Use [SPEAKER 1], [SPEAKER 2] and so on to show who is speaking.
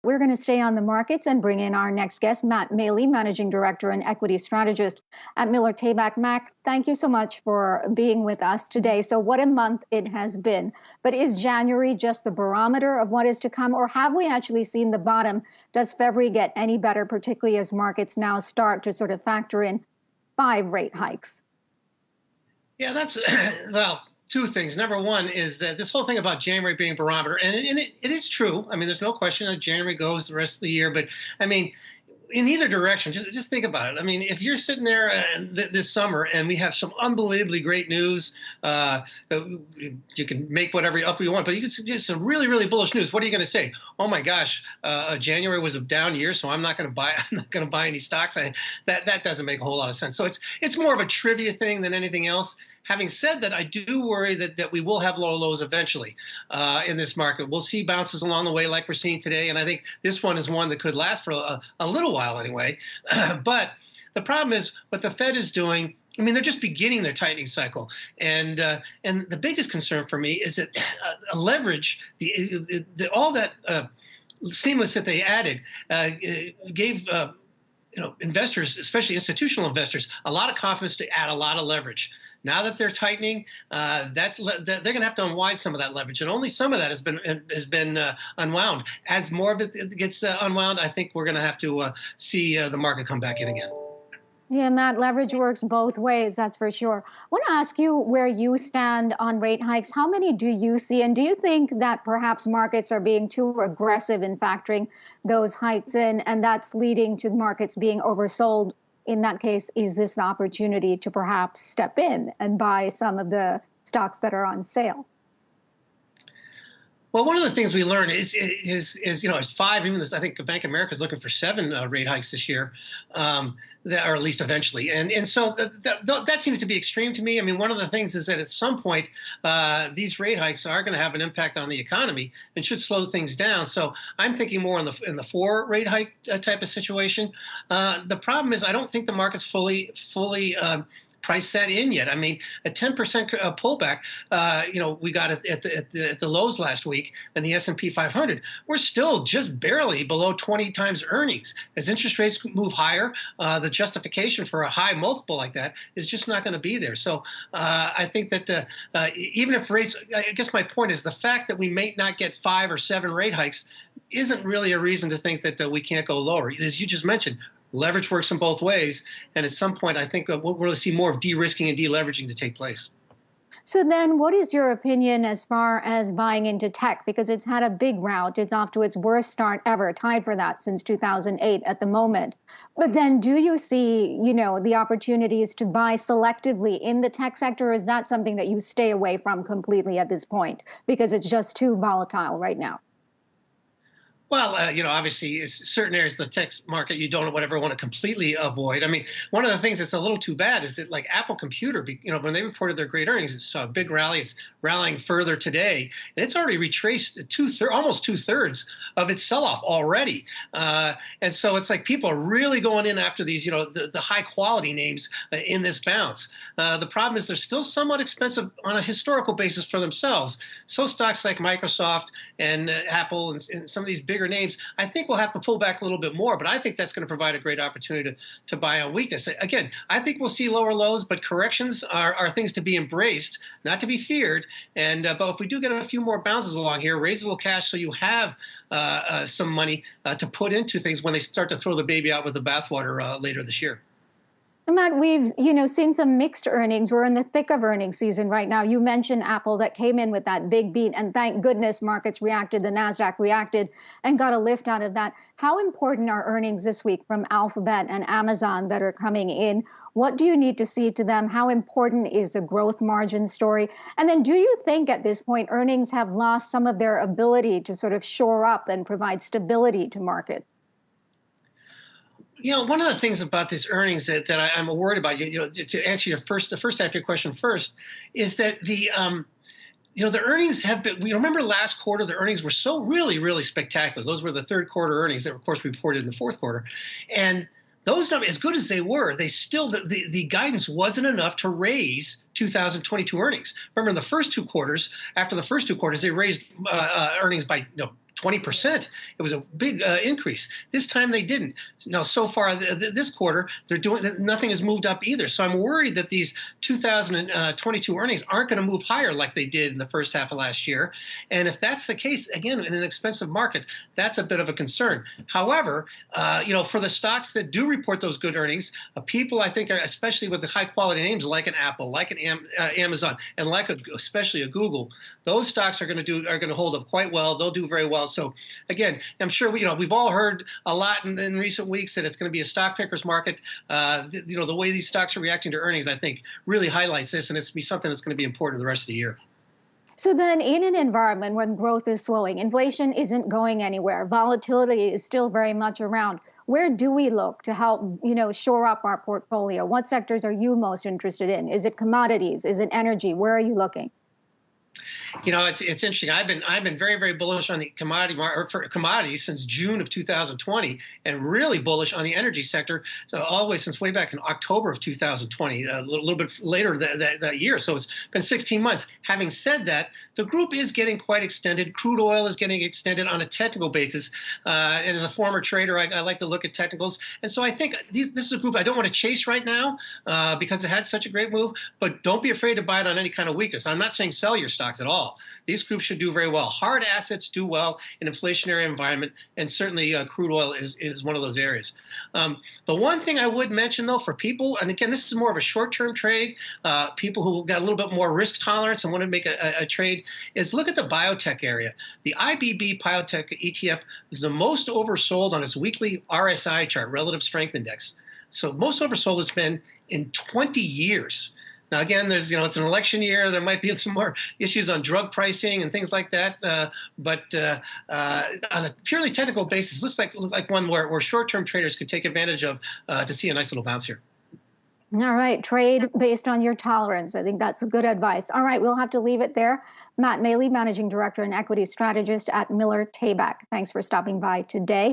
[SPEAKER 1] We're going to stay on the markets and bring in our next guest, Matt Maley, Managing Director and Equity Strategist at Miller Tabak. Mac, thank you so much for being with us today. So what a month it has been. But is January just the barometer of what is to come, or have we actually seen the bottom? Does February get any better, particularly as markets now start to sort of factor in 5 rate hikes?
[SPEAKER 2] Yeah, that's, well, two things. Number one is that this whole thing about January being barometer, and it is true. I mean, there's no question that January goes the rest of the year, but I mean, in either direction, just think about it. I mean, if you're sitting there this summer and we have some unbelievably great news, you can make whatever up you want, but you can get some really, really bullish news. What are you going to say? Oh my gosh, January was a down year, so I'm not going to buy. I'm not going to buy any stocks. That doesn't make a whole lot of sense. So it's more of a trivia thing than anything else. Having said that, I do worry that we will have lower lows eventually in this market. We'll see bounces along the way like we're seeing today, and I think this one is one that could last for a little while anyway. But the problem is what the Fed is doing. I mean, they're just beginning their tightening cycle, and the biggest concern for me is that leverage, all that stimulus that they added gave investors, especially institutional investors, a lot of confidence to add a lot of leverage. Now that they're tightening, they're going to have to unwind some of that leverage, and only some of that has been unwound. As more of it gets unwound, I think we're going to have to see the market come back in again.
[SPEAKER 1] Yeah, Matt, leverage works both ways, that's for sure. I want to ask you where you stand on rate hikes. How many do you see? And do you think that perhaps markets are being too aggressive in factoring those hikes in, and that's leading to markets being oversold? In that case, is this the opportunity to perhaps step in and buy some of the stocks that are on sale?
[SPEAKER 2] Well, one of the things we learned is it's 5. Even this, I think Bank of America is looking for 7 rate hikes this year, or at least eventually. And so that seems to be extreme to me. I mean, one of the things is that at some point these rate hikes are going to have an impact on the economy and should slow things down. So I'm thinking more in the 4 rate hike type of situation. The problem is I don't think the market's fully price that in yet. I mean, a 10% pullback, we got it at the lows last week, and the S&P 500, we're still just barely below 20 times earnings. As interest rates move higher, the justification for a high multiple like that is just not going to be there. So I think that even if rates, I guess my point is the fact that we may not get 5 or 7 rate hikes isn't really a reason to think that we can't go lower. As you just mentioned, leverage works in both ways, and at some point, I think we'll really see more of de-risking and deleveraging to take place.
[SPEAKER 1] So then what is your opinion as far as buying into tech? Because it's had a big rout. It's off to its worst start ever, tied for that since 2008 at the moment. But then do you see, the opportunities to buy selectively in the tech sector, or is that something that you stay away from completely at this point because it's just too volatile right now?
[SPEAKER 2] Well, obviously, certain areas of the tech market you don't want to completely avoid. I mean, one of the things that's a little too bad is that, like Apple Computer, when they reported their great earnings, it saw a big rally. It's rallying further today, and it's already retraced almost 2/3 of its sell-off already. And so it's like people are really going in after these, the high quality names in this bounce. The problem is they're still somewhat expensive on a historical basis for themselves. So stocks like Microsoft and Apple and some of these bigger names, I think we'll have to pull back a little bit more, but I think that's going to provide a great opportunity to buy on weakness. Again, I think we'll see lower lows, but corrections are things to be embraced, not to be feared. And but if we do get a few more bounces along here, raise a little cash so you have some money to put into things when they start to throw the baby out with the bathwater later this year.
[SPEAKER 1] Matt, we've seen some mixed earnings. We're in the thick of earnings season right now. You mentioned Apple that came in with that big beat, and thank goodness markets reacted. The Nasdaq reacted and got a lift out of that. How important are earnings this week from Alphabet and Amazon that are coming in? What do you need to see to them? How important is the growth margin story? And then do you think at this point earnings have lost some of their ability to sort of shore up and provide stability to market?
[SPEAKER 2] One of the things about these earnings that I'm worried about, to answer the first half of your question first, is that the earnings have been, remember last quarter, the earnings were so really, really spectacular. Those were the third quarter earnings that, of course, reported in the fourth quarter. And those numbers, as good as they were, they still, the guidance wasn't enough to raise 2022 earnings. Remember, in the first 2 quarters, after the first 2 quarters, they raised earnings by 20%. It was a big increase. This time they didn't. Now, so far this quarter, nothing has moved up either. So I'm worried that these 2022 earnings aren't going to move higher like they did in the first half of last year. And if that's the case, again, in an expensive market, that's a bit of a concern. However, for the stocks that do report those good earnings, people I think, especially with the high quality names like an Apple, like an Amazon, and especially a Google, those stocks are going to hold up quite well. They'll do very well. So again, I'm sure we've all heard a lot in recent weeks that it's going to be a stock picker's market. The way these stocks are reacting to earnings, I think, really highlights this, and it's be something that's going to be important the rest of the year.
[SPEAKER 1] So then in an environment when growth is slowing, inflation isn't going anywhere, volatility is still very much around, where do we look to help, shore up our portfolio? What sectors are you most interested in? Is it commodities? Is it energy? Where are you looking?
[SPEAKER 2] It's interesting. I've been very, very bullish on the commodities since June of 2020, and really bullish on the energy sector all the way since way back in October of 2020, a little bit later that year. So it's been 16 months. Having said that, the group is getting quite extended. Crude oil is getting extended on a technical basis. And as a former trader, I like to look at technicals. And so I think this is a group I don't want to chase right now because it had such a great move. But don't be afraid to buy it on any kind of weakness. I'm not saying sell your stocks at all. These groups should do very well. Hard assets do well in an inflationary environment, and certainly crude oil is one of those areas. The one thing I would mention, though, for people, and again, this is more of a short-term trade, people who got a little bit more risk tolerance and want to make a trade, is look at the biotech area. The IBB Biotech ETF is the most oversold on its weekly RSI chart, Relative Strength Index. So most oversold it's been in 20 years. Now, again, it's an election year. There might be some more issues on drug pricing and things like that. But on a purely technical basis, looks like one where short-term traders could take advantage of to see a nice little bounce here.
[SPEAKER 1] All right. Trade based on your tolerance. I think that's good advice. All right. We'll have to leave it there. Matt Maley, Managing Director and Equity Strategist at Miller Tabak. Thanks for stopping by today.